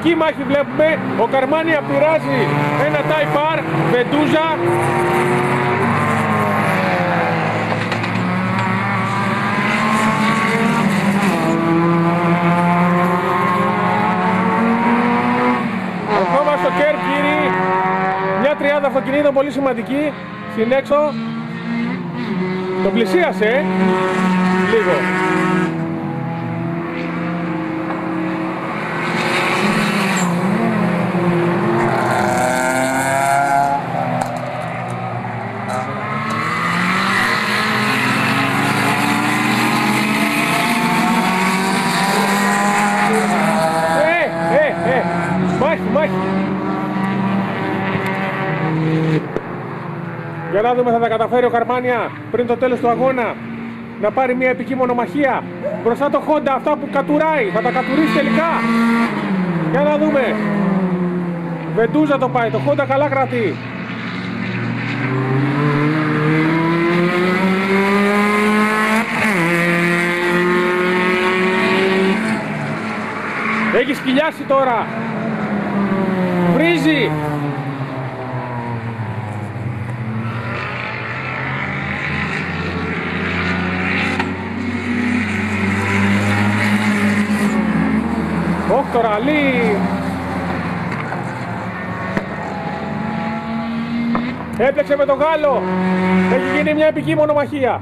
σημαντική μάχη βλέπουμε. Ο Καρμάνια πειράζει ένα Type R, Βεντούζα. Ακόμα στο κέρ, κύριοι. Μια τριάδα αυτοκινήτων πολύ σημαντική. Στην έξω. Το πλησίασε λίγο. Μάχη. Για να δούμε, θα τα καταφέρει ο Καρμάνια πριν το τέλος του αγώνα να πάρει μια επική μονομαχία. Μπροστά το Honda, αυτά που κατουράει, θα τα κατουρίσει τελικά. Για να δούμε. Βεντούζα το πάει, το Honda καλά κρατεί. Έχει σκυλιάσει τώρα. Βρίζει. Όχι το ραλί. Έπαιξε με τον Γάλλο. Έχει γίνει μια επική μονομαχία.